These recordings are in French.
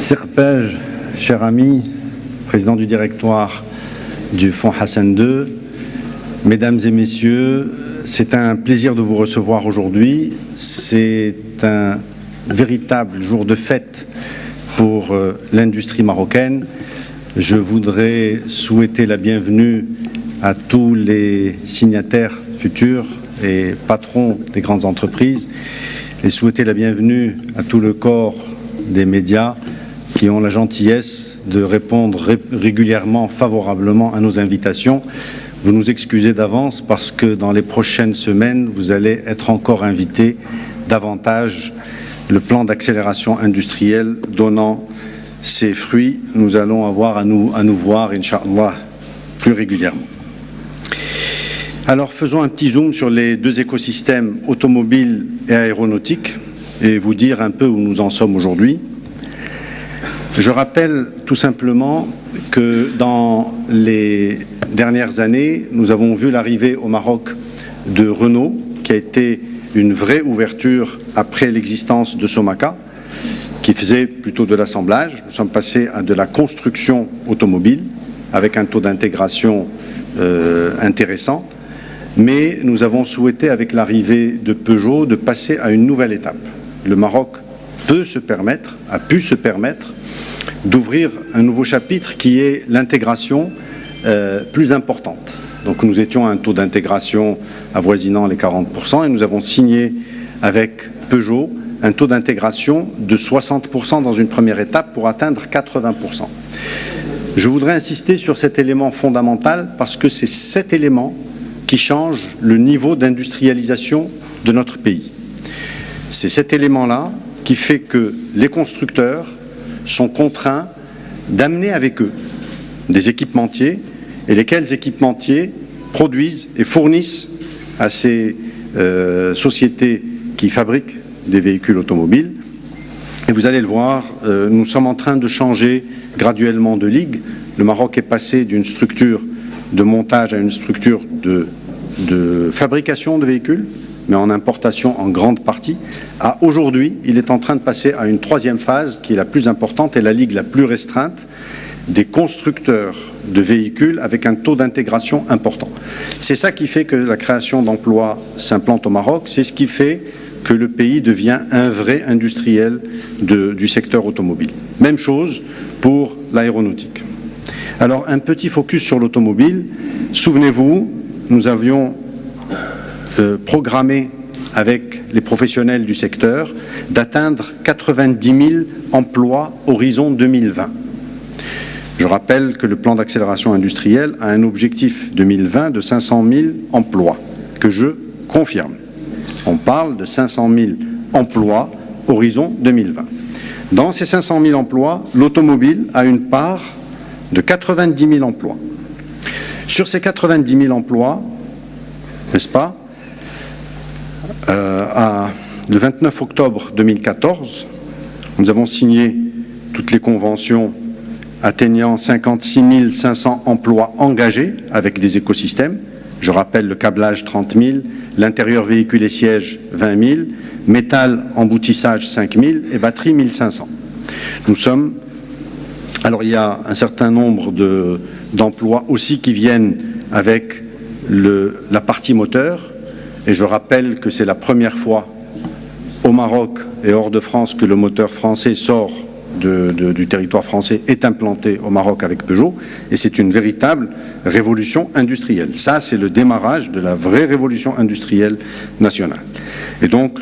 Sirpej, cher ami, président du directoire du Fonds Hassan II, mesdames et messieurs, c'est un plaisir de vous recevoir aujourd'hui. C'est un véritable jour de fête pour l'industrie marocaine. Je voudrais souhaiter la bienvenue à tous les signataires futurs et patrons des grandes entreprises et souhaiter la bienvenue à tout le corps des médias qui ont la gentillesse de répondre régulièrement favorablement à nos invitations. Vous nous excusez d'avance parce que dans les prochaines semaines, vous allez être encore invités davantage. Le plan d'accélération industrielle donnant ses fruits, nous allons avoir à nous voir, Inch'Allah, plus régulièrement. Alors faisons un petit zoom sur les deux écosystèmes automobiles et aéronautiques et vous dire un peu où nous en sommes aujourd'hui. Je rappelle tout simplement que dans les dernières années, nous avons vu l'arrivée au Maroc de Renault, qui a été une vraie ouverture après l'existence de Somaca, qui faisait plutôt de l'assemblage. Nous sommes passés à de la construction automobile, avec un taux d'intégration intéressant. Mais nous avons souhaité, avec l'arrivée de Peugeot, de passer à une nouvelle étape. Le Maroc a pu se permettre d'ouvrir un nouveau chapitre qui est l'intégration plus importante. Donc nous étions à un taux d'intégration avoisinant les 40% et nous avons signé avec Peugeot un taux d'intégration de 60% dans une première étape pour atteindre 80%. Je voudrais insister sur cet élément fondamental parce que c'est cet élément qui change le niveau d'industrialisation de notre pays. C'est cet élément-là qui fait que les constructeurs sont contraints d'amener avec eux des équipementiers et lesquels équipementiers produisent et fournissent à ces sociétés qui fabriquent des véhicules automobiles. Et vous allez le voir, nous sommes en train de changer graduellement de ligue. Le Maroc est passé d'une structure de montage à une structure de fabrication de véhicules, mais en importation en grande partie. Aujourd'hui, il est en train de passer à une troisième phase qui est la plus importante et la ligue la plus restreinte des constructeurs de véhicules avec un taux d'intégration important. C'est ça qui fait que la création d'emplois s'implante au Maroc, c'est ce qui fait que le pays devient un vrai industriel du secteur automobile. Même chose pour l'aéronautique. Alors, un petit focus sur l'automobile. Souvenez-vous, nous avions programmé avec les professionnels du secteur d'atteindre 90 000 emplois horizon 2020. Je rappelle que le plan d'accélération industrielle a un objectif 2020 de 500 000 emplois, que je confirme. On parle de 500 000 emplois horizon 2020. Dans ces 500 000 emplois, l'automobile a une part de 90 000 emplois. Sur ces 90 000 emplois, n'est-ce pas, le 29 octobre 2014, nous avons signé toutes les conventions atteignant 56 500 emplois engagés avec des écosystèmes. Je rappelle le câblage 30 000, l'intérieur véhicule et sièges 20 000, métal emboutissage 5 000 et batterie 1 500. Nous sommes... Alors il y a un certain nombre d'emplois aussi qui viennent avec la partie moteur. Et je rappelle que c'est la première fois au Maroc et hors de France que le moteur français sort du territoire français, est implanté au Maroc avec Peugeot. Et c'est une véritable révolution industrielle. Ça, c'est le démarrage de la vraie révolution industrielle nationale. Et donc,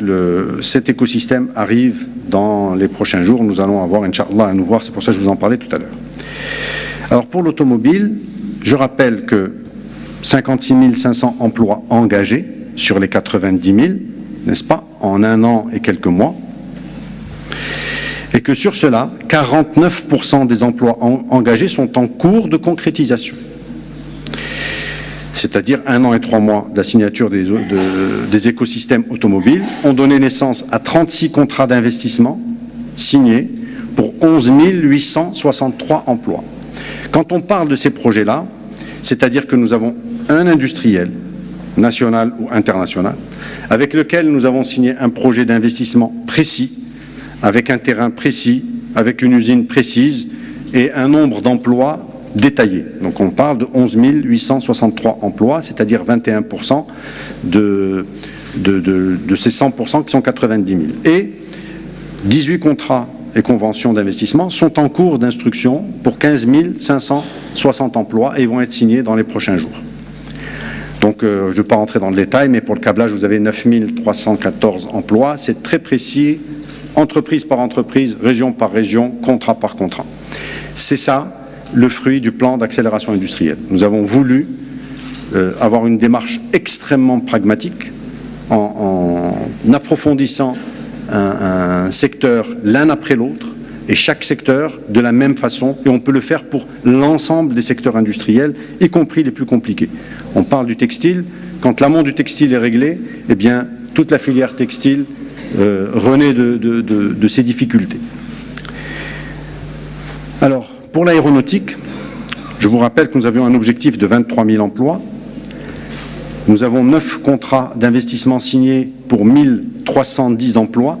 cet écosystème arrive dans les prochains jours. Nous allons avoir, Inch'Allah, à nous voir. C'est pour ça que je vous en parlais tout à l'heure. Alors, pour l'automobile, je rappelle que 56 500 emplois engagés sur les 90 000, n'est-ce pas, en un an et quelques mois, et que sur cela, 49% des emplois engagés sont en cours de concrétisation. C'est-à-dire 1 an et 3 mois de la signature des écosystèmes automobiles, ont donné naissance à 36 contrats d'investissement signés pour 11 863 emplois. Quand on parle de ces projets-là, c'est-à-dire que nous avons un industriel, national ou international, avec lequel nous avons signé un projet d'investissement précis, avec un terrain précis, avec une usine précise et un nombre d'emplois détaillé. Donc on parle de 11 863 emplois, c'est-à-dire 21% de ces 100% qui sont 90 000. Et 18 contrats et conventions d'investissement sont en cours d'instruction pour 15 560 emplois et vont être signés dans les prochains jours. Donc je ne vais pas rentrer dans le détail, mais pour le câblage, vous avez 9 314 emplois. C'est très précis, entreprise par entreprise, région par région, contrat par contrat. C'est ça le fruit du plan d'accélération industrielle. Nous avons voulu avoir une démarche extrêmement pragmatique en approfondissant un secteur l'un après l'autre, et chaque secteur de la même façon, et on peut le faire pour l'ensemble des secteurs industriels, y compris les plus compliqués. On parle du textile, quand l'amont du textile est réglé, eh bien, toute la filière textile renaît de ses difficultés. Alors, pour l'aéronautique, je vous rappelle que nous avions un objectif de 23 000 emplois. Nous avons 9 contrats d'investissement signés pour 1310 emplois.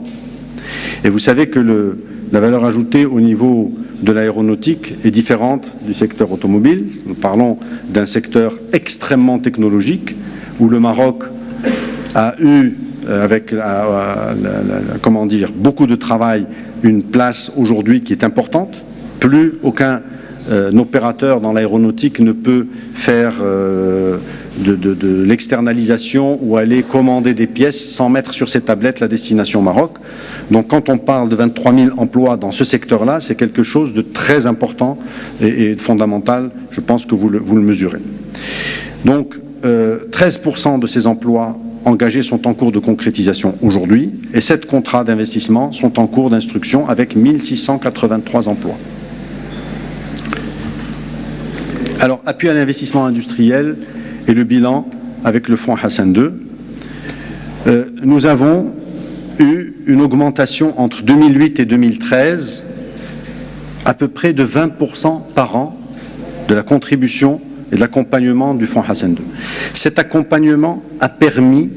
Et vous savez que la valeur ajoutée au niveau de l'aéronautique est différente du secteur automobile. Nous parlons d'un secteur extrêmement technologique où le Maroc a eu, avec comment dire, beaucoup de travail, une place aujourd'hui qui est importante. Plus aucun opérateur dans l'aéronautique ne peut faire de l'externalisation ou aller commander des pièces sans mettre sur ses tablettes la destination Maroc. Donc quand on parle de 23 000 emplois dans ce secteur-là, c'est quelque chose de très important et de fondamental. Je pense que vous le mesurez. Donc 13% de ces emplois engagés sont en cours de concrétisation aujourd'hui et 7 contrats d'investissement sont en cours d'instruction avec 1683 emplois. Alors, appui à l'investissement industriel et le bilan avec le fonds Hassan II. Nous avons eu une augmentation entre 2008 et 2013 à peu près de 20% par an de la contribution et de l'accompagnement du fonds Hassan II. Cet accompagnement a permis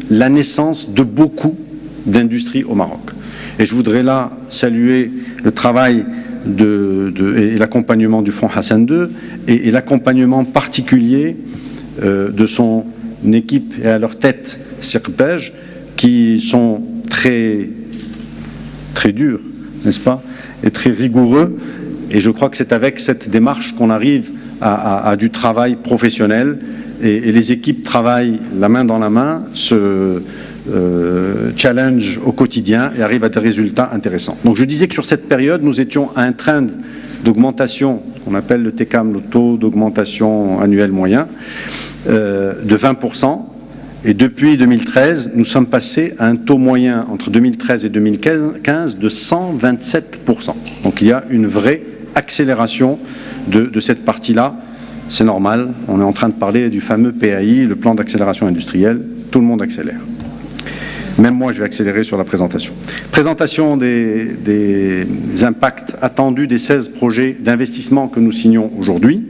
la naissance de beaucoup d'industries au Maroc. Et je voudrais là saluer le travail et l'accompagnement du fonds Hassan II et l'accompagnement particulier de son équipe et à leur tête Sirpej, qui sont très durs, n'est-ce pas, et très rigoureux. Et je crois que c'est avec cette démarche qu'on arrive à du travail professionnel et les équipes travaillent la main dans la main, se challenge au quotidien et arrive à des résultats intéressants. Donc je disais que sur cette période, nous étions à un trend d'augmentation, qu'on appelle le TECAM, le taux d'augmentation annuel moyen, de 20%. Et depuis 2013, nous sommes passés à un taux moyen entre 2013 et 2015 de 127%. Donc il y a une vraie accélération de cette partie-là. C'est normal, on est en train de parler du fameux PAI, le plan d'accélération industrielle, tout le monde accélère. Même moi, je vais accélérer sur la présentation. Présentation des impacts attendus des 16 projets d'investissement que nous signons aujourd'hui.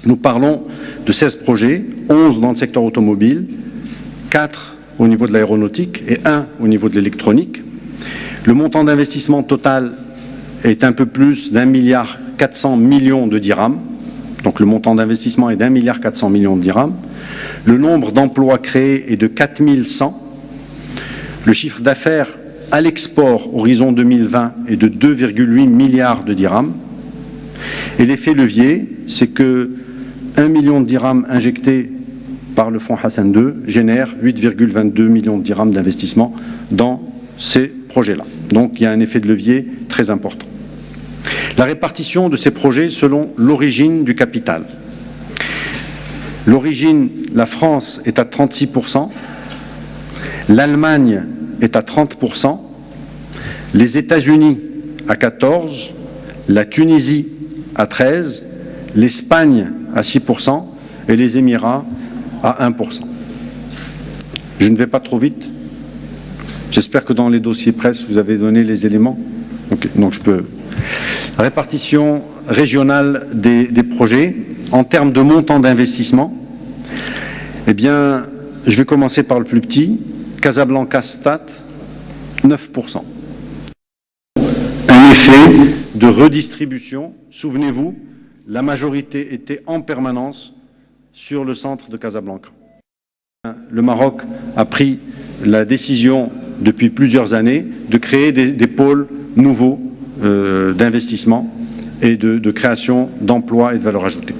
Nous parlons de 16 projets, 11 dans le secteur automobile, 4 au niveau de l'aéronautique et 1 au niveau de l'électronique. Le montant d'investissement total est un peu plus d'1,4 milliard de dirhams. Donc le montant d'investissement est d'1,4 milliard de dirhams. Le nombre d'emplois créés est de 4 100. Le chiffre d'affaires à l'export horizon 2020 est de 2,8 milliards de dirhams. Et l'effet levier, c'est que 1 million de dirhams injectés par le fonds Hassan II génère 8,22 millions de dirhams d'investissement dans ces projets-là. Donc il y a un effet de levier très important. La répartition de ces projets selon l'origine du capital. L'origine, la France est à 36%, l'Allemagne est à 30%, les États-Unis à 14%, la Tunisie à 13%, l'Espagne à 6% et les Émirats à 1%. Je ne vais pas trop vite. J'espère que dans les dossiers presse, vous avez donné les éléments. Okay. Donc je peux... Répartition régionale des projets. En termes de montant d'investissement, eh bien, je vais commencer par le plus petit. Casablanca Stade, 9%. Un effet de redistribution. Souvenez-vous, la majorité était en permanence sur le centre de Casablanca. Le Maroc a pris la décision depuis plusieurs années de créer des pôles nouveaux d'investissement et de création d'emplois et de valeur ajoutée.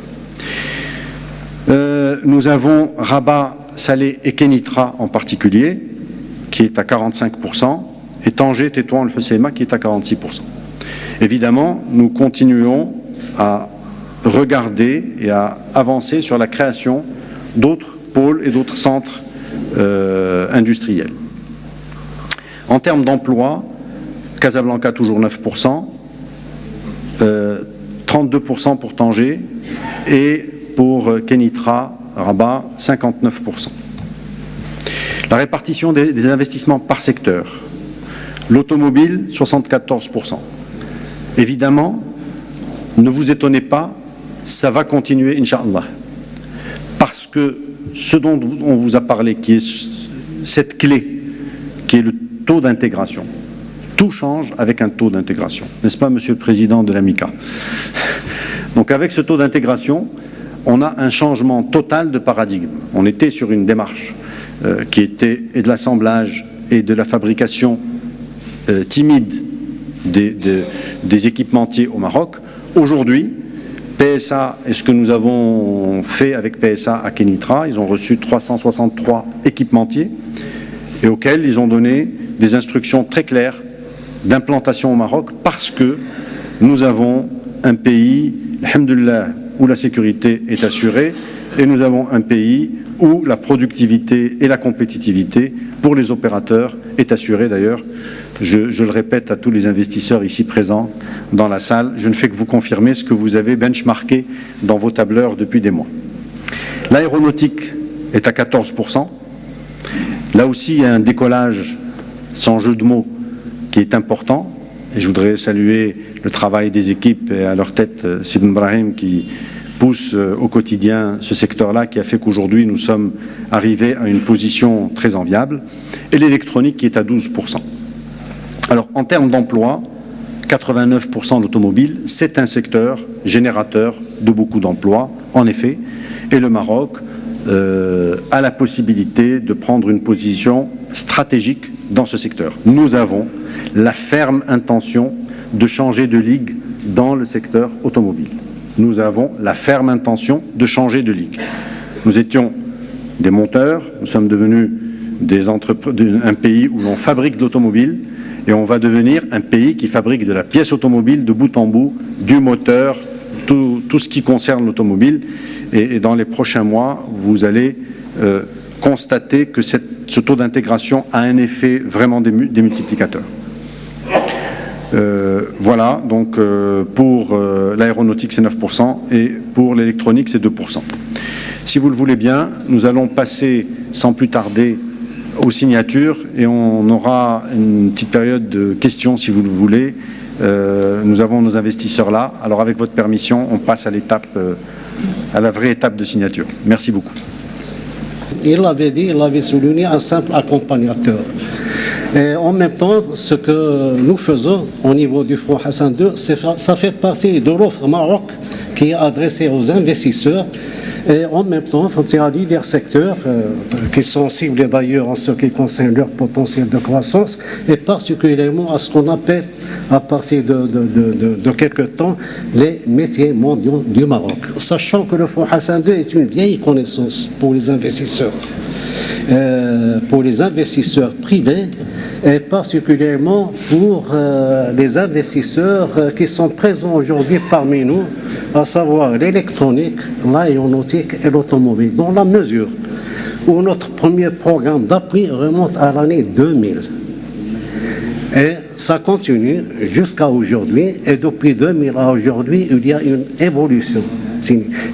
Nous avons Rabat, Salé et Kenitra en particulier, qui est à 45%, et Tanger, Tétouan, Le Hoceima, qui est à 46%. Évidemment, nous continuons à regarder et à avancer sur la création d'autres pôles et d'autres centres industriels. En termes d'emploi, Casablanca toujours 9%, 32% pour Tanger et pour Kenitra, Rabat, 59%. La répartition des investissements par secteur. L'automobile, 74%. Évidemment, ne vous étonnez pas, ça va continuer, Inch'Allah. Parce que ce dont on vous a parlé, qui est cette clé, qui est le taux d'intégration, tout change avec un taux d'intégration. N'est-ce pas, Monsieur le Président de l'AMICA? Donc avec ce taux d'intégration, on a un changement total de paradigme. On était sur une démarche qui était de l'assemblage et de la fabrication timide des équipementiers au Maroc. Aujourd'hui, PSA, et ce que nous avons fait avec PSA à Kenitra, ils ont reçu 363 équipementiers et auxquels ils ont donné des instructions très claires d'implantation au Maroc parce que nous avons un pays, alhamdoulilah, où la sécurité est assurée et nous avons un pays où la productivité et la compétitivité pour les opérateurs est assurée. D'ailleurs, je le répète à tous les investisseurs ici présents dans la salle, je ne fais que vous confirmer ce que vous avez benchmarké dans vos tableurs depuis des mois. L'aéronautique est à 14%. Là aussi, il y a un décollage, sans jeu de mots, qui est important. Et je voudrais saluer le travail des équipes et à leur tête, Sibn Brahim, qui pousse au quotidien ce secteur-là, qui a fait qu'aujourd'hui, nous sommes arrivés à une position très enviable. Et l'électronique qui est à 12%. Alors, en termes d'emploi, 89% l'automobile, c'est un secteur générateur de beaucoup d'emplois, en effet. Et le Maroc a la possibilité de prendre une position stratégique dans ce secteur. Nous avons la ferme intention de changer de ligue dans le secteur automobile. Nous avons la ferme intention de changer de ligue. Nous étions des monteurs, nous sommes devenus un pays où l'on fabrique de l'automobile et on va devenir un pays qui fabrique de la pièce automobile de bout en bout, du moteur, tout ce qui concerne l'automobile. Et dans les prochains mois, vous allez constater que ce taux d'intégration a un effet vraiment démultiplicateur. Voilà, donc pour l'aéronautique c'est 9% et pour l'électronique c'est 2%. Si vous le voulez bien, nous allons passer sans plus tarder aux signatures et on aura une petite période de questions si vous le voulez. Nous avons nos investisseurs là, alors avec votre permission, on passe à l'étape, à la vraie étape de signature. Merci beaucoup. Il l'avait dit, il avait souligné un simple accompagnateur. Et en même temps, ce que nous faisons au niveau du Fonds Hassan II, ça fait partie de l'offre Maroc qui est adressée aux investisseurs. Et en même temps, il y a divers secteurs qui sont ciblés d'ailleurs en ce qui concerne leur potentiel de croissance et particulièrement à ce qu'on appelle, à partir de quelques temps, les métiers mondiaux du Maroc. Sachant que le Fonds Hassan II est une vieille connaissance pour les investisseurs. Pour les investisseurs privés et particulièrement pour les investisseurs qui sont présents aujourd'hui parmi nous, à savoir l'électronique, l'aéronautique et l'automobile, dans la mesure où notre premier programme d'appui remonte à l'année 2000. Et ça continue jusqu'à aujourd'hui, et depuis 2000 à aujourd'hui, il y a une évolution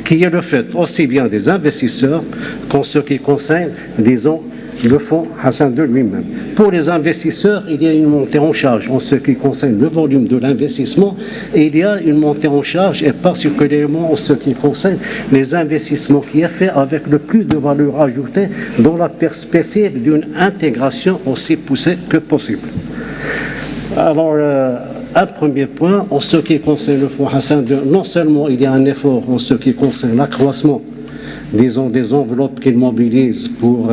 qui est le fait aussi bien des investisseurs qu'en ce qui concerne, disons, le Fonds Hassan II lui-même. Pour les investisseurs, il y a une montée en charge en ce qui concerne le volume de l'investissement et il y a une montée en charge et particulièrement en ce qui concerne les investissements qui est fait avec le plus de valeur ajoutée dans la perspective d'une intégration aussi poussée que possible. Alors, un premier point, en ce qui concerne le Fonds Hassan II, non seulement il y a un effort en ce qui concerne l'accroissement, disons, des enveloppes qu'il mobilise pour,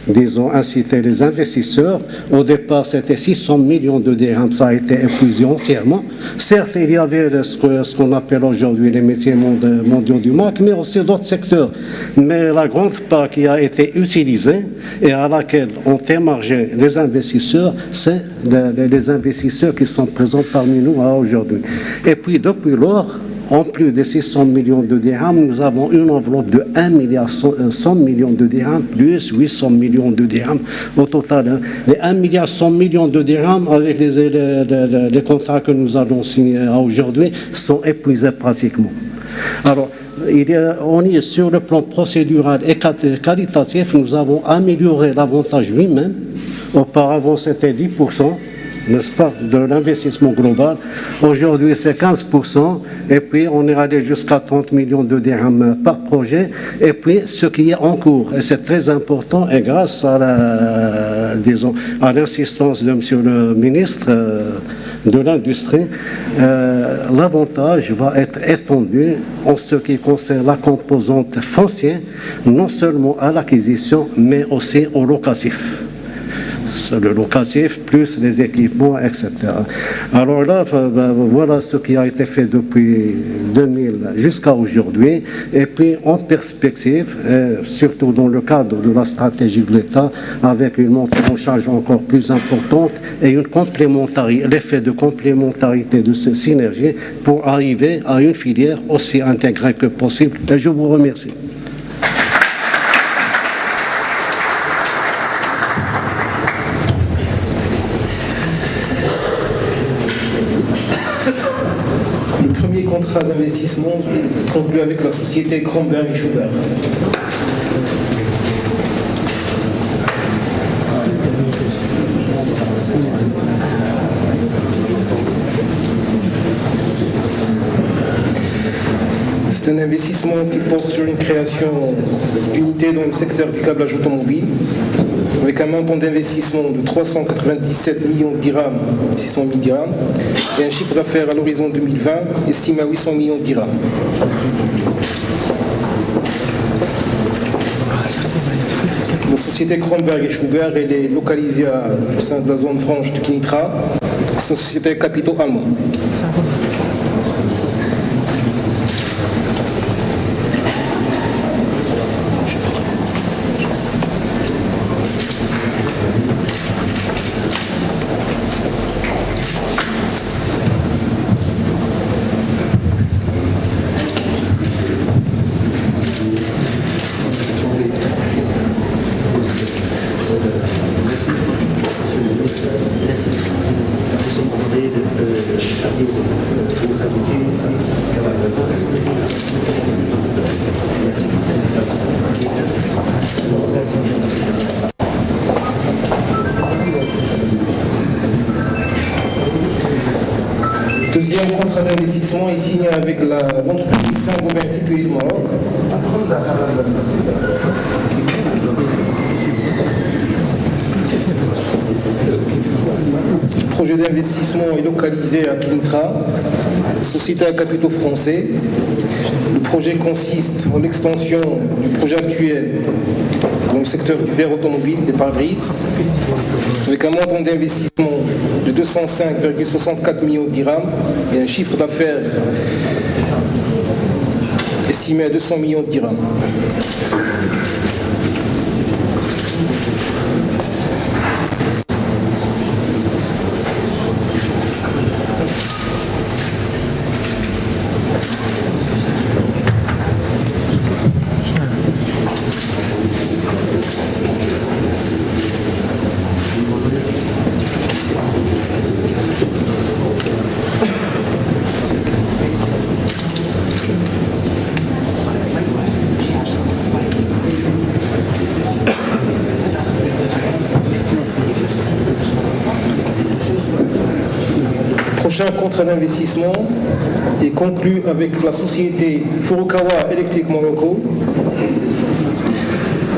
disons, inciter les investisseurs. Au départ, c'était 600 millions de dirhams, ça a été épuisé entièrement. Certes, il y avait ce qu'on appelle aujourd'hui les métiers mondiaux du MAC, mais aussi d'autres secteurs. Mais la grande part qui a été utilisée et à laquelle ont émargé les investisseurs, c'est les investisseurs qui sont présents parmi nous aujourd'hui. Et puis, depuis lors, en plus des 600 millions de dirhams, nous avons une enveloppe de 1 milliard 100 millions de dirhams, plus 800 millions de dirhams au total. Hein. Les 1 milliard 100 millions de dirhams avec les contrats que nous allons signer aujourd'hui sont épuisés pratiquement. Alors, on est sur le plan procédural et qualitatif, nous avons amélioré l'avantage lui-même. Auparavant, c'était 10%. N'est-ce pas, de l'investissement global. Aujourd'hui, c'est 15%, et puis on est allé jusqu'à 30 millions de dirhams par projet, et puis ce qui est en cours, et c'est très important, et grâce à à l'insistance de Monsieur le ministre de l'Industrie, l'avantage va être étendu en ce qui concerne la composante foncière, non seulement à l'acquisition, mais aussi au locatif. Le locatif, plus les équipements, etc. Alors là, voilà ce qui a été fait depuis 2000 jusqu'à aujourd'hui. Et puis, en perspective, surtout dans le cadre de la stratégie de l'État, avec une montée en charge encore plus importante et une complémentarité, l'effet de complémentarité de ces synergies pour arriver à une filière aussi intégrée que possible. Et je vous remercie. Contrat d'investissement conclu avec la société Kronberg & Schubert. C'est un investissement qui porte sur une création d'unités dans le secteur du câblage automobile, avec un montant d'investissement de 397 millions de dirhams, 600 000 dirhams, et un chiffre d'affaires à l'horizon 2020 estimé à 800 millions de dirhams. La société Kronberg & Schubert, elle est localisée au sein de la zone franche de Kinitra. C'est une société à capitaux allemands. Deuxième contrat d'investissement est signé avec l'entreprise Saint-Gobain Sécurité Maroc. Le projet d'investissement est localisé à Kintra, société à capitaux français. Le projet consiste en l'extension du projet actuel dans le secteur du verre automobile, des pare-brises, avec un montant d'investissement de 205,64 millions de dirhams et un chiffre d'affaires estimé à 200 millions de dirhams. Le prochain contrat d'investissement est conclu avec la société Furukawa Electric Morocco.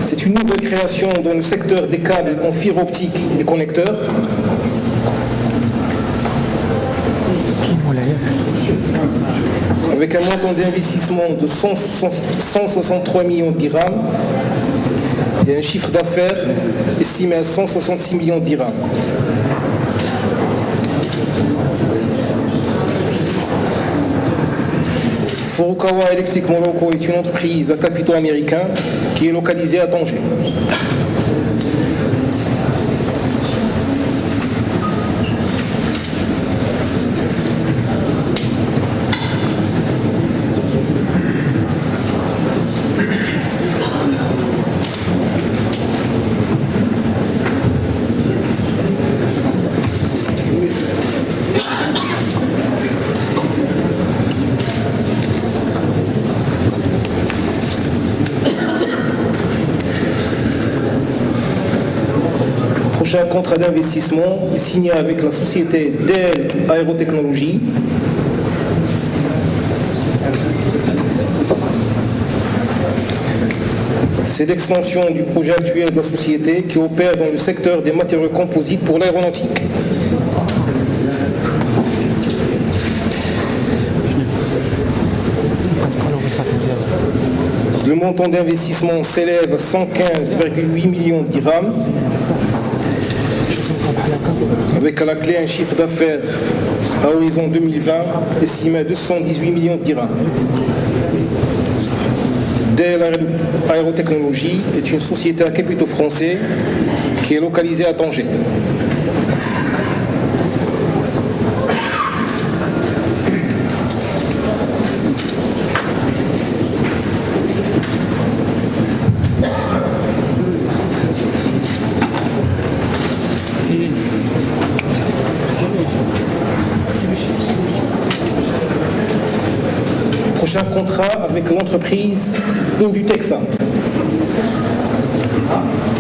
C'est une nouvelle création dans le secteur des câbles en fibre optique et connecteurs. avec un montant d'investissement de 163 millions de dirhams et un chiffre d'affaires estimé à 166 millions de dirhams. Furukawa Electric Morocco est une entreprise à capitaux américains qui est localisée à Tanger. Un contrat d'investissement est signé avec la société DEL Aérotechnologies. C'est l'extension du projet actuel de la société qui opère dans le secteur des matériaux composites pour l'aéronautique. Le montant d'investissement s'élève à 115,8 millions de dirhams, avec à la clé un chiffre d'affaires à horizon 2020 estimé à 218 millions de dirhams. DEL Aérotechnologies est une société à capitaux français qui est localisée à Tanger. Prochain contrat avec l'entreprise Indutexa.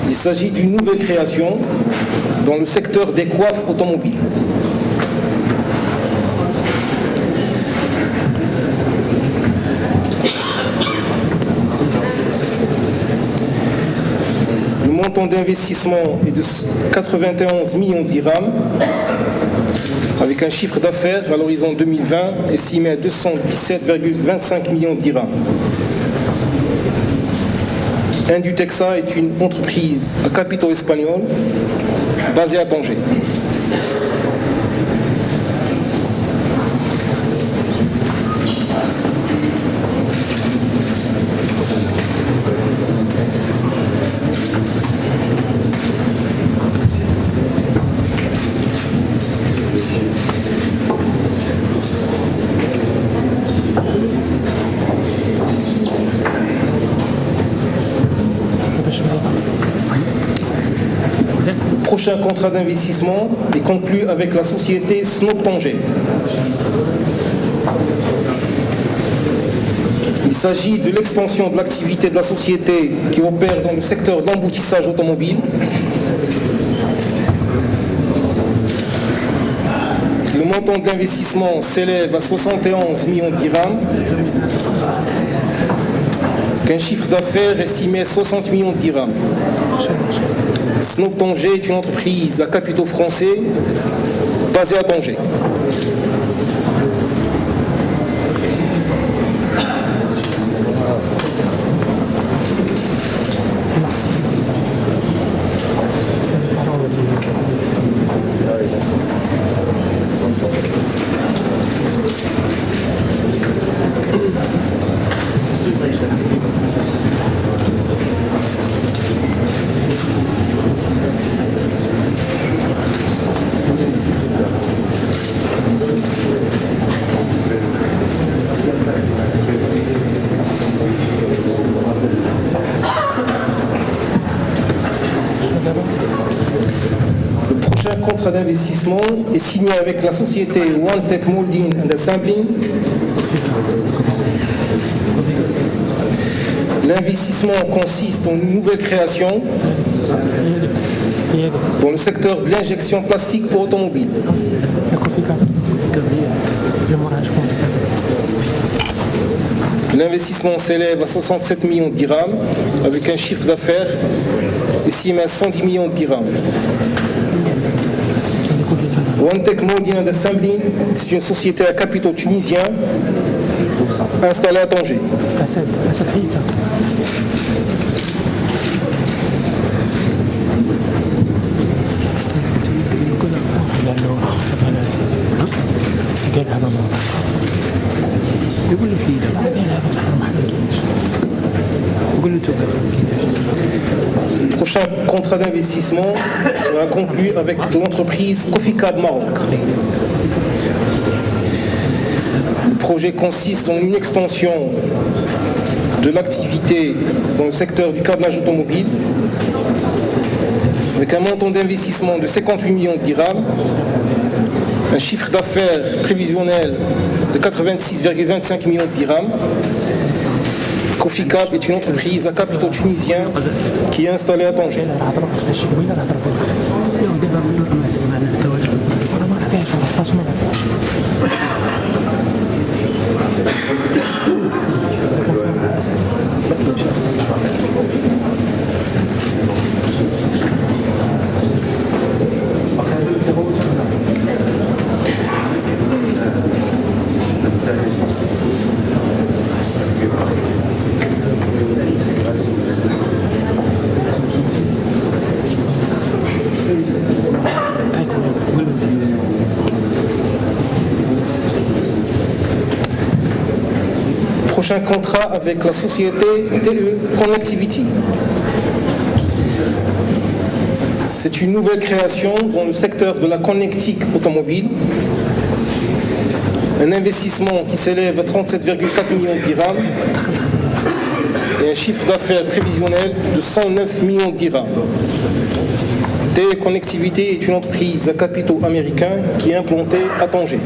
Il s'agit d'une nouvelle création dans le secteur des coiffes automobiles. Le montant d'investissement est de 91 millions de dirhams, avec un chiffre d'affaires à l'horizon 2020 estimé à 217,25 millions de dirhams. Indutexa est une entreprise à capitaux espagnols basée à Tanger. Le prochain contrat d'investissement est conclu avec la société Snoop Tanger. Il s'agit de l'extension de l'activité de la société qui opère dans le secteur de l'emboutissage automobile. Le montant de l'investissement s'élève à 71 millions de dirhams, qu'un chiffre d'affaires estimé à 60 millions de dirhams. Snoop Tanger est une entreprise à capitaux français basée à Tanger. Le prochain contrat d'investissement est signé avec la société One Tech Molding and Assembling. L'investissement consiste en une nouvelle création dans le secteur de l'injection plastique pour automobiles. L'investissement s'élève à 67 millions de dirhams avec un chiffre d'affaires estimé à 110 millions de dirhams. OneTech Molding and Assembly, c'est une société à capitaux tunisiens installée à Tanger. Le prochain contrat d'investissement sera conclu avec l'entreprise Coficab Maroc. Le projet consiste en une extension de l'activité dans le secteur du câblage automobile avec un montant d'investissement de 58 millions de dirhams, un chiffre d'affaires prévisionnel de 86,25 millions de dirhams. Coficab est une entreprise à capitaux tunisiens qui est installée à Tanger. Prochain contrat avec la société TE Connectivity. C'est une nouvelle création dans le secteur de la connectique automobile. Un investissement qui s'élève à 37,4 millions de dirhams et un chiffre d'affaires prévisionnel de 109 millions de dirhams. TE Connectivity est une entreprise à capitaux américains qui est implantée à Tanger.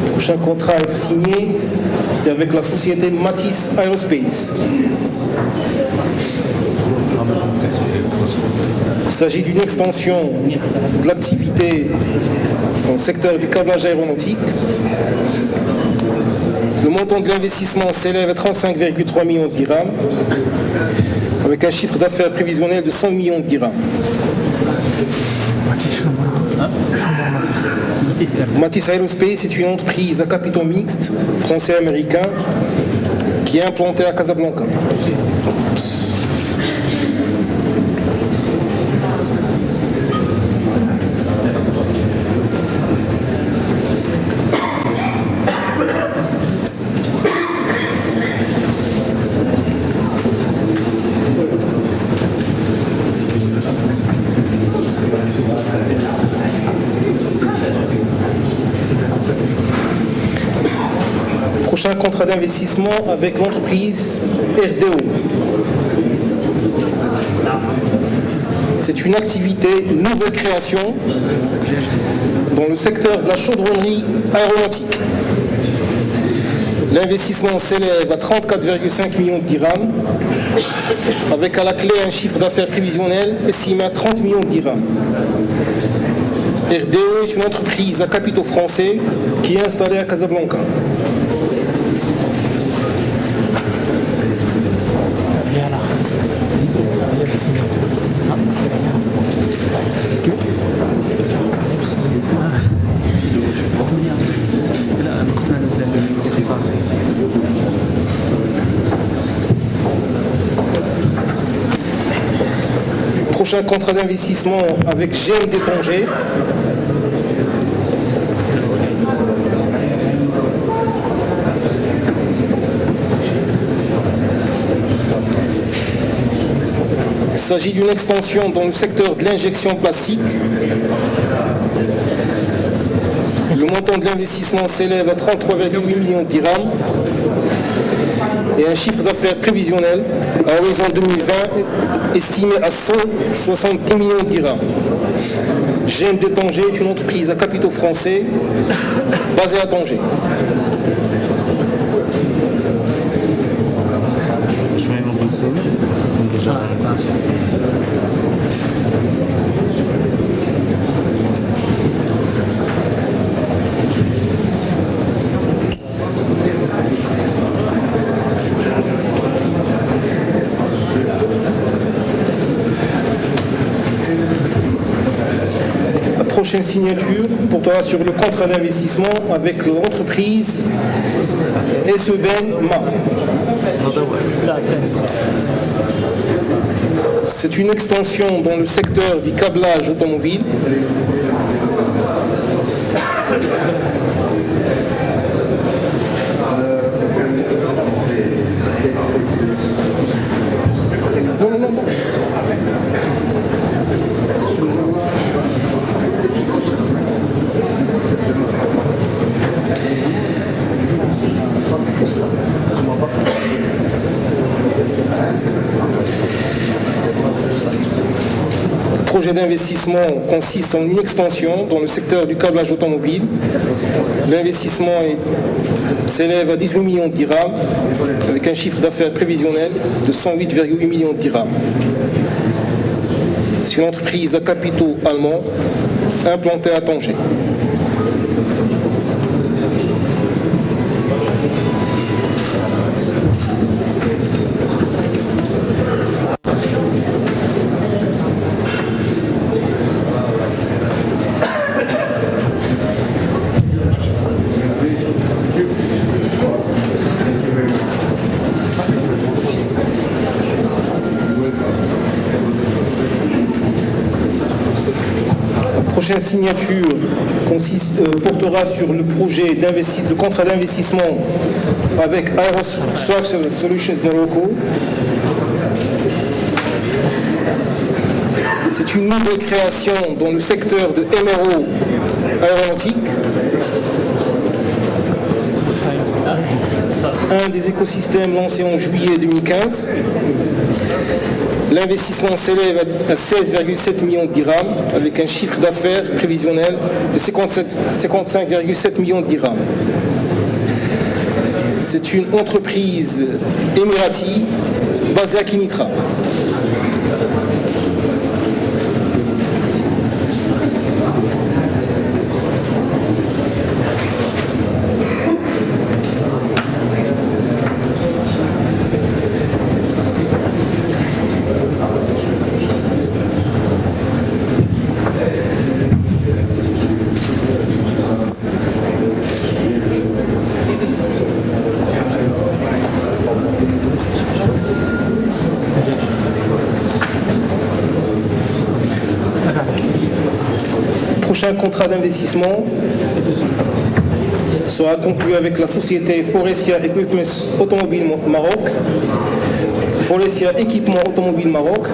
Le prochain contrat a été signé, c'est avec la société Matisse Aerospace. Il s'agit d'une extension de l'activité dans le secteur du câblage aéronautique. Le montant de l'investissement s'élève à 35,3 millions de dirhams, avec un chiffre d'affaires prévisionnel de 100 millions de dirhams. Matisse Aerospace est une entreprise à capitaux mixtes, français-américains, qui est implantée à Casablanca. Prochain contrat d'investissement avec l'entreprise RDO. C'est une activité, une nouvelle création dans le secteur de la chaudronnerie aéronautique. L'investissement s'élève à 34,5 millions de dirhams, avec à la clé un chiffre d'affaires prévisionnel estimé à 30 millions de dirhams. RDO est une entreprise à capitaux français qui est installée à Casablanca. Prochain contrat d'investissement avec GMD Tanger. Il s'agit d'une extension dans le secteur de l'injection plastique. Le montant de l'investissement s'élève à 33,8 millions de dirhams, et un chiffre d'affaires prévisionnel à horizon 2020 estimé à 170 millions de dirhams. GM de Tanger est une entreprise à capitaux français basée à Tanger. La prochaine signature portera sur le contrat d'investissement avec l'entreprise SEBEN MA. C'est une extension dans le secteur du câblage automobile. Le projet d'investissement consiste en une extension dans le secteur du câblage automobile. L'investissement s'élève à 18 millions de dirhams avec un chiffre d'affaires prévisionnel de 108,8 millions de dirhams. C'est une entreprise à capitaux allemands implantée à Tanger. La prochaine signature portera sur le projet de contrat d'investissement avec Aerostructure Solutions Morocco. C'est une nouvelle création dans le secteur de MRO aéronautique. Un des écosystèmes lancés en juillet 2015. L'investissement s'élève à 16,7 millions de dirhams avec un chiffre d'affaires prévisionnel de 55,7 millions de dirhams. C'est une entreprise émiratie basée à Kinitra. Le prochain contrat d'investissement sera conclu avec la société Forestia Equipment Automobile Maroc, Forestia Équipement Automobile Maroc.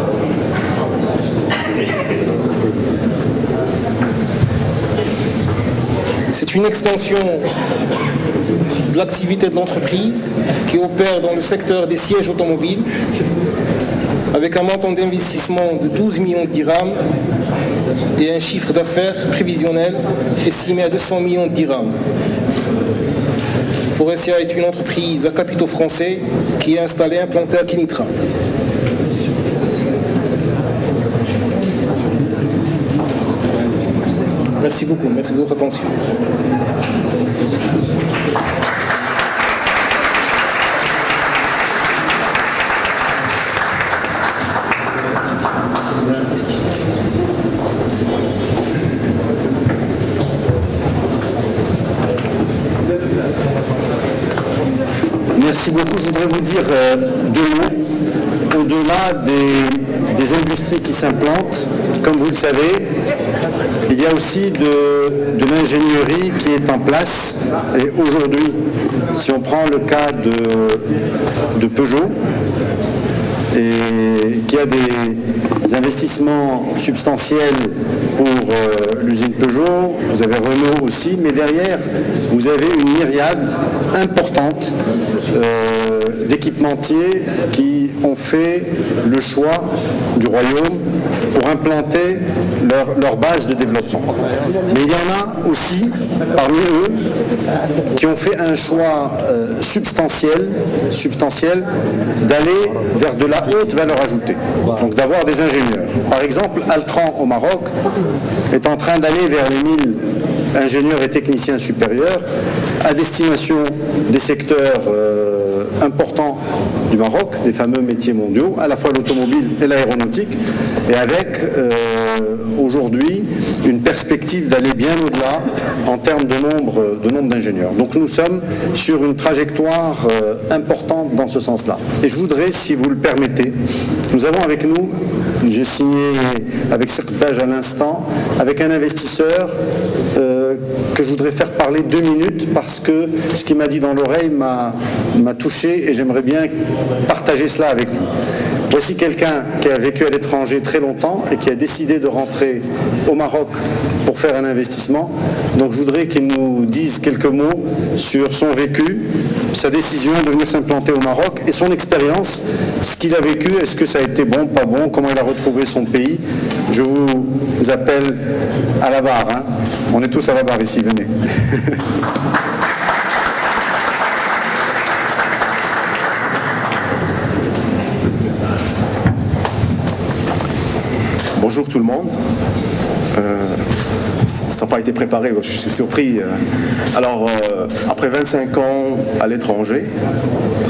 C'est une extension de l'activité de l'entreprise qui opère dans le secteur des sièges automobiles avec un montant d'investissement de 12 millions de dirhams et un chiffre d'affaires prévisionnel estimé à 200 millions de dirhams. Forestia est une entreprise à capitaux français qui est installée et implantée à Kinitra. Merci beaucoup, merci de votre attention. Merci beaucoup. Je voudrais vous dire deux mots. Au-delà des industries qui s'implantent, comme vous le savez, il y a aussi de l'ingénierie qui est en place. Et aujourd'hui, si on prend le cas de Peugeot, et qui a des investissements substantiels pour l'usine Peugeot, vous avez Renault aussi, mais derrière, vous avez une myriade importante d'équipementiers qui ont fait le choix du royaume pour implanter leur base de développement. Mais il y en a aussi, parmi eux, qui ont fait un choix substantiel d'aller vers de la haute valeur ajoutée, donc d'avoir des ingénieurs. Par exemple, Altran au Maroc est en train d'aller vers les 1000 ingénieurs et techniciens supérieurs à destination des secteurs importants du Maroc, des fameux métiers mondiaux, à la fois l'automobile et l'aéronautique, et avec aujourd'hui une perspective d'aller bien au-delà en termes de nombre d'ingénieurs. Donc nous sommes sur une trajectoire importante dans ce sens-là. Et je voudrais, si vous le permettez, nous avons avec nous, j'ai signé avec Serpage à l'instant, avec un investisseur que je voudrais faire parler 2 minutes parce que ce qu'il m'a dit dans l'oreille m'a touché et j'aimerais bien partager cela avec vous. Voici quelqu'un qui a vécu à l'étranger très longtemps et qui a décidé de rentrer au Maroc pour faire un investissement. Donc je voudrais qu'il nous dise quelques mots sur son vécu, sa décision de venir s'implanter au Maroc et son expérience, ce qu'il a vécu, est-ce que ça a été bon, pas bon, comment il a retrouvé son pays. Je vous appelle à la barre, hein. On est tous à la barre ici, venez. Bonjour tout le monde. Ça n'a pas été préparé, je suis surpris. Alors, après 25 ans à l'étranger,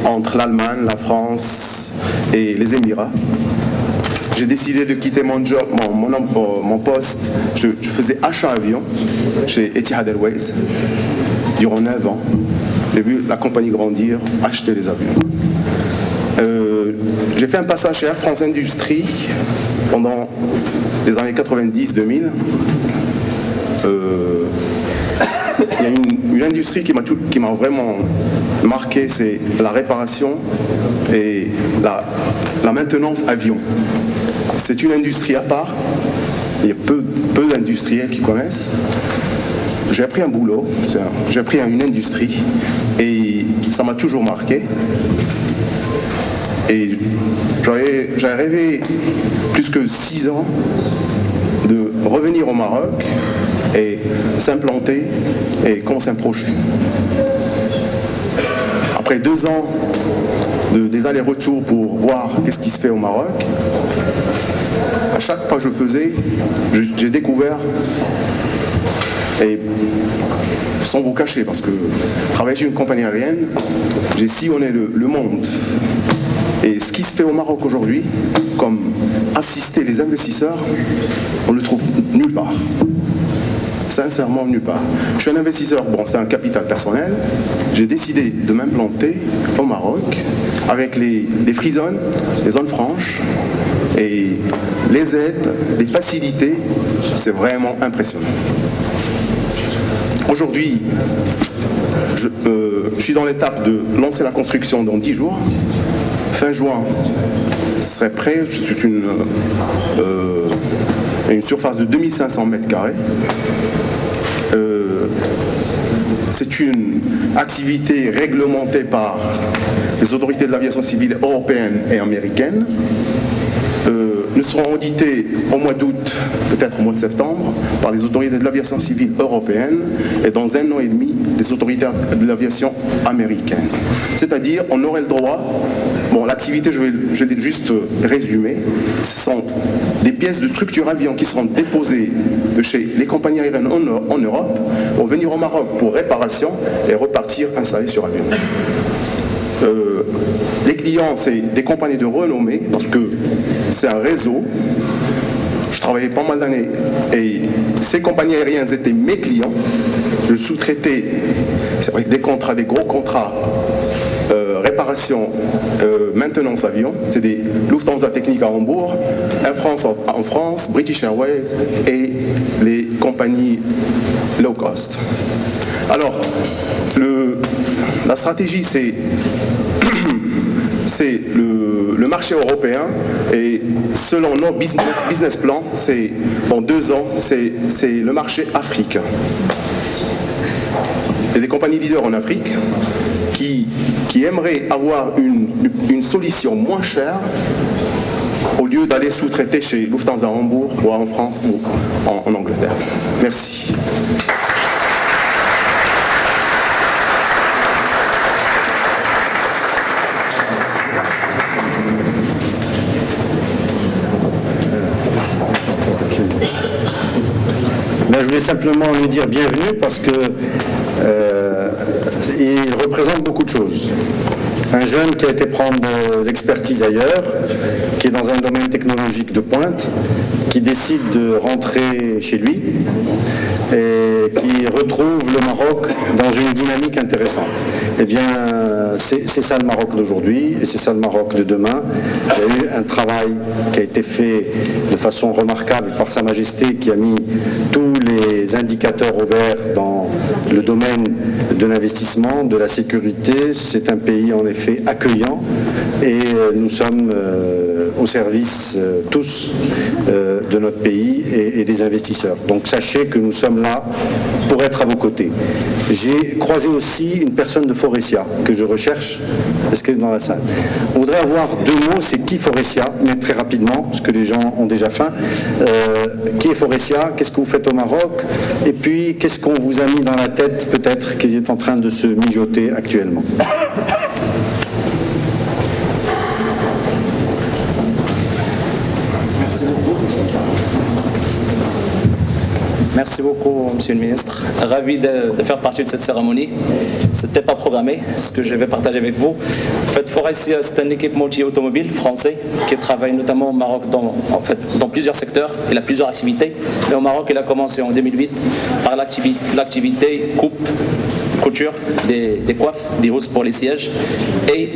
entre l'Allemagne, la France et les Émirats, j'ai décidé de quitter mon job, mon poste. Je faisais achat avion chez Etihad Airways durant 9 ans. J'ai vu la compagnie grandir, acheter les avions. J'ai fait un passage chez Air France Industrie pendant les années 90-2000. Il y a une industrie qui m'a vraiment marqué, c'est la réparation et la maintenance avion. C'est une industrie à part, il y a peu d'industriels qui connaissent. J'ai appris un boulot, j'ai appris une industrie et ça m'a toujours marqué. Et j'avais rêvé plus que 6 ans de revenir au Maroc et s'implanter et commencer un projet. Après 2 ans des allers-retours pour voir qu'est-ce qui se fait au Maroc, à chaque pas que je faisais, j'ai découvert, et sans vous cacher, parce que travailler chez une compagnie aérienne, j'ai sillonné le monde. Et ce qui se fait au Maroc aujourd'hui, comme assister les investisseurs, on ne le trouve nulle part. Sincèrement, nulle part. Je suis un investisseur, bon, c'est un capital personnel. J'ai décidé de m'implanter au Maroc avec les free zones, les zones franches et les aides, les facilités. C'est vraiment impressionnant. Aujourd'hui, je suis dans l'étape de lancer la construction dans 10 jours. Fin juin, ce serait prêt. C'est une surface de 2500 mètres carrés. C'est une activité réglementée par les autorités de l'aviation civile européenne et américaine. Nous serons audités au mois d'août, peut-être au mois de septembre, par les autorités de l'aviation civile européenne et dans 1 an et demi, les autorités de l'aviation américaine. C'est-à-dire, on aurait le droit, bon, l'activité, je vais juste résumer, ce sont des pièces de structure avion qui seront déposées de chez les compagnies aériennes en Europe, vont venir au Maroc pour réparation et repartir installés sur avion. Les clients, c'est des compagnies de renommée, parce que c'est un réseau. Je travaillais pas mal d'années et ces compagnies aériennes étaient mes clients. Je sous-traitais, c'est vrai, des gros contrats, réparation, maintenance avion. C'est des Lufthansa Technik à Hambourg, Air France en France, British Airways et les compagnies low cost. Alors, la stratégie, c'est c'est le marché européen et selon nos business plans, c'est dans 2 ans, c'est le marché africain. Il y a des compagnies leaders en Afrique qui aimeraient avoir une solution moins chère au lieu d'aller sous-traiter chez Lufthansa à Hambourg ou en France ou en Angleterre. Merci. Je voulais simplement lui dire bienvenue parce que il représente beaucoup de choses. Un jeune qui a été prendre de l'expertise ailleurs, qui est dans un domaine technologique de pointe, qui décide de rentrer chez lui et qui retrouve le Maroc dans une dynamique intéressante. Eh bien, c'est ça le Maroc d'aujourd'hui et c'est ça le Maroc de demain. Il y a eu un travail qui a été fait de façon remarquable par Sa Majesté qui a mis tous les indicateurs au vert dans le domaine de l'investissement, de la sécurité. C'est un pays en effet accueillant et nous sommes au service tous de notre pays et des investisseurs. Donc sachez que nous sommes là pour être à vos côtés. J'ai croisé aussi une personne de Faurecia que je recherche. Est-ce qu'elle est dans la salle? On voudrait avoir 2 mots, c'est qui Faurecia, mais très rapidement, parce que les gens ont déjà faim. Qui est Faurecia? Qu'est-ce que vous faites au Maroc? Et puis, qu'est-ce qu'on vous a mis dans la tête, peut-être, qui est en train de se mijoter actuellement? Merci beaucoup. Merci beaucoup, Monsieur le Ministre. Ravi de faire partie de cette cérémonie. Ce n'était pas programmé, ce que je vais partager avec vous. En fait, Faurecia, c'est une équipe multi-automobile français qui travaille notamment au Maroc dans plusieurs secteurs. Il a plusieurs activités. Mais au Maroc, il a commencé en 2008 par l'activité couture, des coiffes, des housses pour les sièges. Et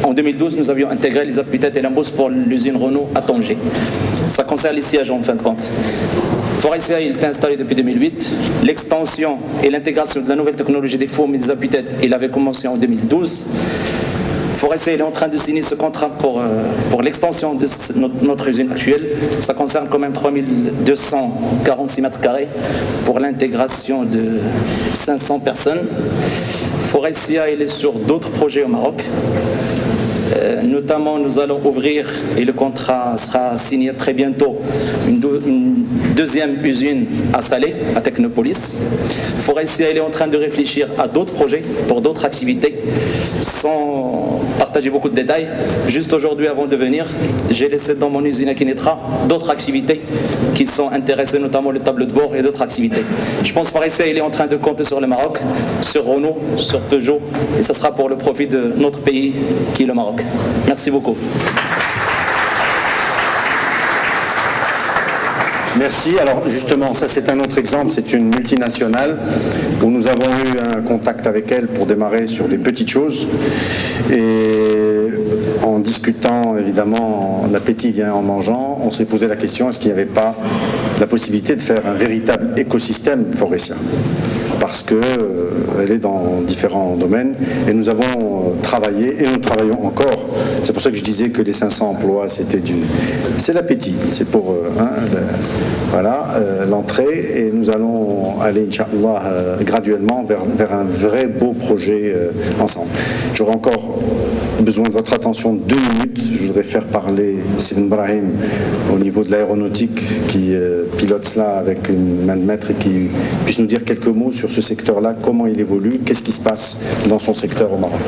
en 2012, nous avions intégré les appuis-têtes et l'embousse pour l'usine Renault à Tanger. Ça concerne les sièges en fin de compte. Faurecia, il était installé depuis 2008. L'extension et l'intégration de la nouvelle technologie des fourmes et des appuis-têtes, il avait commencé en 2012. Faurecia est en train de signer ce contrat pour l'extension de notre usine actuelle. Ça concerne quand même 3246 mètres carrés pour l'intégration de 500 personnes. Faurecia, il est sur d'autres projets au Maroc. Notamment, nous allons ouvrir, et le contrat sera signé très bientôt, une deuxième usine à Salé, à Technopolis. Faurecia, il est en train de réfléchir à d'autres projets, pour d'autres activités, sans partager beaucoup de détails. Juste aujourd'hui, avant de venir, j'ai laissé dans mon usine à Kinetra d'autres activités qui sont intéressées, notamment le tableau de bord et d'autres activités. Je pense que Faurecia, il est en train de compter sur le Maroc, sur Renault, sur Peugeot, et ça sera pour le profit de notre pays, qui est le Maroc. Merci beaucoup. Merci. Alors justement, ça c'est un autre exemple, c'est une multinationale où nous avons eu un contact avec elle pour démarrer sur des petites choses et en discutant, évidemment, l'appétit vient en mangeant, on s'est posé la question, est-ce qu'il n'y avait pas la possibilité de faire un véritable écosystème Faurecia ? Parce qu'elle est dans différents domaines et nous avons travaillé et nous travaillons encore. C'est pour ça que je disais que les 500 emplois, c'est l'appétit, c'est pour l'entrée et nous allons aller, Inch'Allah, graduellement vers un vrai beau projet ensemble. J'aurai encore besoin de votre attention 2 minutes. Je voudrais faire parler Sibn Brahim au niveau de l'aéronautique qui pilote cela avec une main de maître et qui puisse nous dire quelques mots sur ce secteur-là, comment il évolue, qu'est-ce qui se passe dans son secteur au Maroc.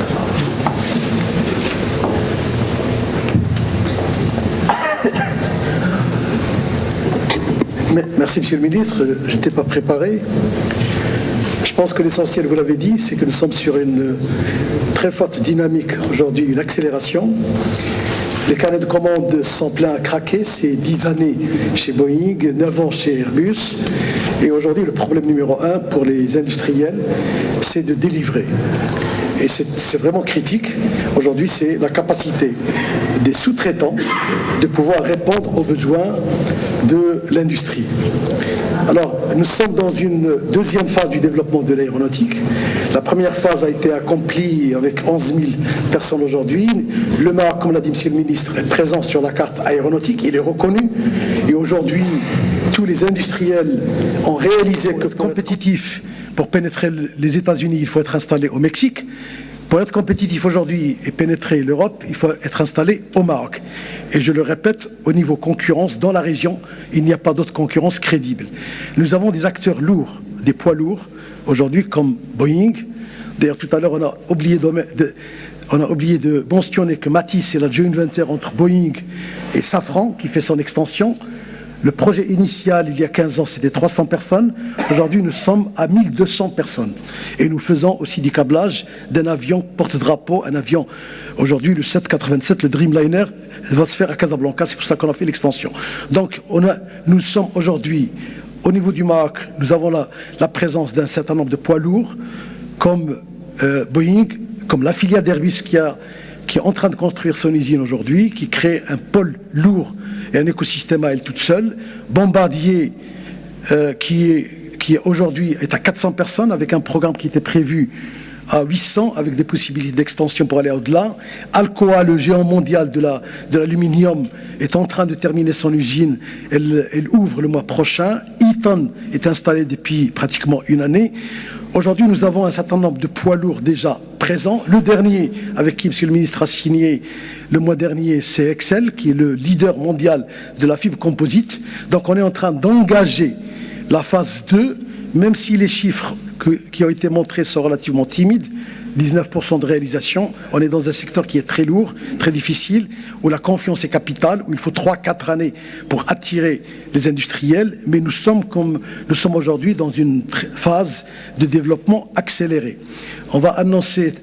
Merci Monsieur le Ministre, je n'étais pas préparé. Je pense que l'essentiel, vous l'avez dit, c'est que nous sommes sur une très forte dynamique aujourd'hui, une accélération. Les carnets de commandes sont pleins à craquer, c'est 10 années chez Boeing, 9 ans chez Airbus. Et aujourd'hui, le problème numéro 1 pour les industriels, c'est de délivrer. et c'est vraiment critique, aujourd'hui, c'est la capacité des sous-traitants de pouvoir répondre aux besoins de l'industrie. Alors, nous sommes dans une deuxième phase du développement de l'aéronautique. La première phase a été accomplie avec 11 000 personnes aujourd'hui. Le Maroc, comme l'a dit M. le ministre, est présent sur la carte aéronautique, il est reconnu. Et aujourd'hui, tous les industriels ont réalisé que... Pour être compétitif, pour pénétrer les États-Unis, il faut être installé au Mexique. Pour être compétitif aujourd'hui et pénétrer l'Europe, il faut être installé au Maroc. Et je le répète, au niveau concurrence, dans la région, il n'y a pas d'autre concurrence crédible. Nous avons des acteurs lourds, des poids lourds, aujourd'hui, comme Boeing. D'ailleurs, tout à l'heure, on a oublié de mentionner que Matisse est la joint venture entre Boeing et Safran, qui fait son extension. Le projet initial, il y a 15 ans, c'était 300 personnes. Aujourd'hui, nous sommes à 1200 personnes. Et nous faisons aussi du câblage d'un avion porte-drapeau, un avion, aujourd'hui, le 787, le Dreamliner, va se faire à Casablanca. C'est pour ça qu'on a fait l'extension. Donc, nous sommes aujourd'hui, au niveau du Maroc, nous avons la présence d'un certain nombre de poids lourds, comme Boeing, comme la filiale d'Airbus qui est en train de construire son usine aujourd'hui, qui crée un pôle lourd et un écosystème à elle toute seule. Bombardier, qui aujourd'hui est à 400 personnes, avec un programme qui était prévu à 800, avec des possibilités d'extension pour aller au-delà. Alcoa, le géant mondial de l'aluminium, est en train de terminer son usine. Elle ouvre le mois prochain. Eaton est installé depuis pratiquement une année. Aujourd'hui, nous avons un certain nombre de poids lourds déjà présents. Le dernier, avec qui M. le ministre a signé le mois dernier, c'est Excel, qui est le leader mondial de la fibre composite. Donc, on est en train d'engager la phase 2, même si les chiffres qui ont été montrés sont relativement timides, 19% de réalisation. On est dans un secteur qui est très lourd, très difficile, où la confiance est capitale, où il faut 3-4 années pour attirer les industriels, mais nous sommes aujourd'hui dans une phase de développement accéléré. On va annoncer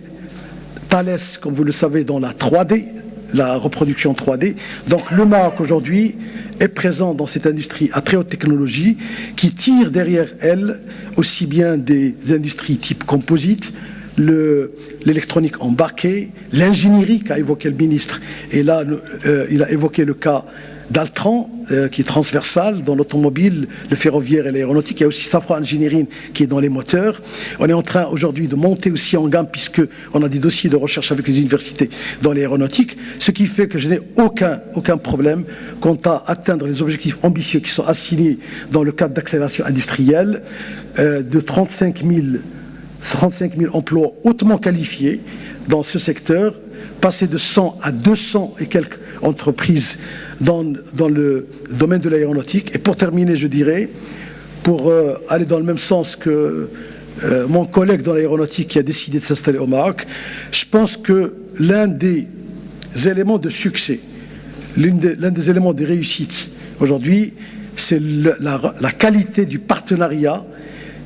Thales, comme vous le savez, dans la 3D, la reproduction 3D. Donc le Maroc aujourd'hui est présent dans cette industrie à très haute technologie qui tire derrière elle aussi bien des industries type composite, l'électronique embarquée, l'ingénierie qu'a évoqué le ministre. Et là, il a évoqué le cas d'Altran, qui est transversal dans l'automobile, le ferroviaire et l'aéronautique. Il y a aussi Safran Engineering qui est dans les moteurs. On est en train aujourd'hui de monter aussi en gamme puisqu'on a des dossiers de recherche avec les universités dans l'aéronautique, ce qui fait que je n'ai aucun problème quant à atteindre les objectifs ambitieux qui sont assignés dans le cadre d'accélération industrielle de 35 000 emplois hautement qualifiés dans ce secteur, passer de 100 à 200 et quelques entreprises dans le domaine de l'aéronautique. Et pour terminer, je dirais, pour aller dans le même sens que mon collègue dans l'aéronautique qui a décidé de s'installer au Maroc, je pense que l'un des éléments de succès, l'un des éléments de réussite aujourd'hui, c'est la qualité du partenariat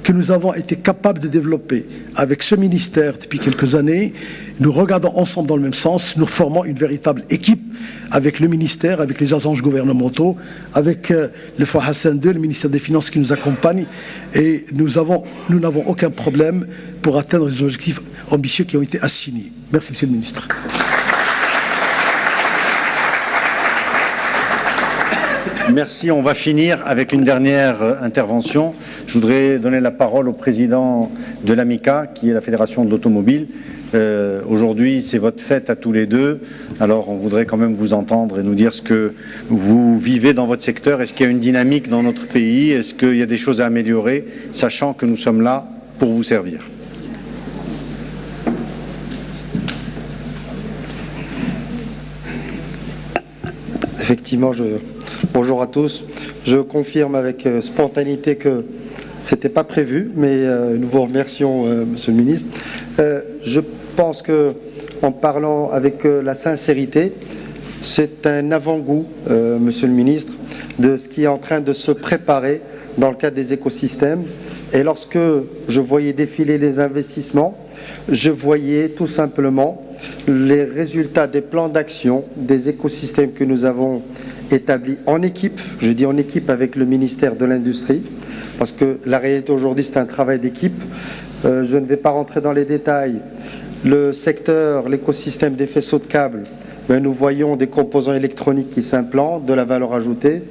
que nous avons été capables de développer avec ce ministère depuis quelques années. Nous regardons ensemble dans le même sens, nous formons une véritable équipe avec le ministère, avec les agences gouvernementaux, avec le Fonds Hassan II, le ministère des Finances qui nous accompagne, et nous n'avons aucun problème pour atteindre les objectifs ambitieux qui ont été assignés. Merci, Monsieur le ministre. Merci. On va finir avec une dernière intervention. Je voudrais donner la parole au président de l'AMICA, qui est la Fédération de l'automobile. Aujourd'hui, c'est votre fête à tous les deux. Alors, on voudrait quand même vous entendre et nous dire ce que vous vivez dans votre secteur. Est-ce qu'il y a une dynamique dans notre pays? Est-ce qu'il y a des choses à améliorer, sachant que nous sommes là pour vous servir? Effectivement, bonjour à tous. Je confirme avec spontanéité que ce n'était pas prévu, mais nous vous remercions, Monsieur le ministre. Je pense qu'en parlant avec la sincérité, c'est un avant-goût, Monsieur le ministre, de ce qui est en train de se préparer dans le cadre des écosystèmes. Et lorsque je voyais défiler les investissements, je voyais tout simplement les résultats des plans d'action, des écosystèmes que nous avons établis en équipe, je dis en équipe avec le ministère de l'Industrie, parce que la réalité aujourd'hui c'est un travail d'équipe. Je ne vais pas rentrer dans les détails le secteur, l'écosystème des faisceaux de câbles, nous voyons des composants électroniques qui s'implantent, de la valeur ajoutée,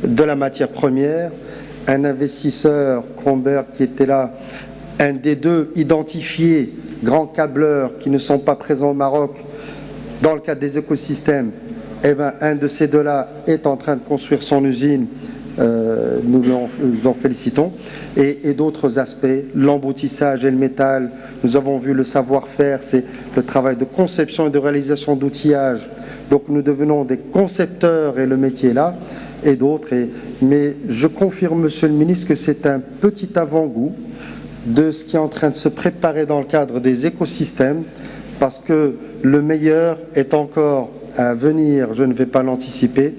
de la matière première. Un investisseur, Kronberg, qui était là, un des deux identifiés grands câbleurs qui ne sont pas présents au Maroc dans le cadre des écosystèmes, un de ces deux-là est en train de construire son usine. Nous en félicitons. Et d'autres aspects, l'emboutissage et le métal, nous avons vu le savoir-faire, c'est le travail de conception et de réalisation d'outillage. Donc nous devenons des concepteurs et le métier est là, et d'autres. Mais je confirme, Monsieur le Ministre, que c'est un petit avant-goût de ce qui est en train de se préparer dans le cadre des écosystèmes, parce que le meilleur est encore à venir, je ne vais pas l'anticiper.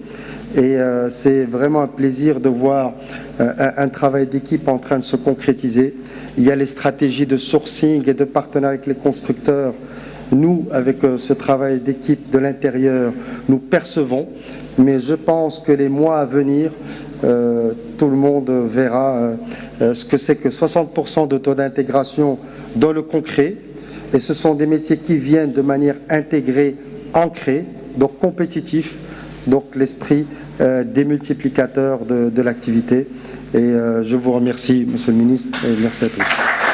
Et c'est vraiment un plaisir de voir un travail d'équipe en train de se concrétiser. Il y a les stratégies de sourcing et de partenariat avec les constructeurs. Nous, avec ce travail d'équipe de l'intérieur, nous percevons, mais je pense que les mois à venir, tout le monde verra ce que c'est que 60% de taux d'intégration dans le concret. Et ce sont des métiers qui viennent de manière intégrée, ancrée, donc compétitifs. Donc l'esprit des multiplicateurs de l'activité. Et je vous remercie, Monsieur le Ministre, et merci à tous.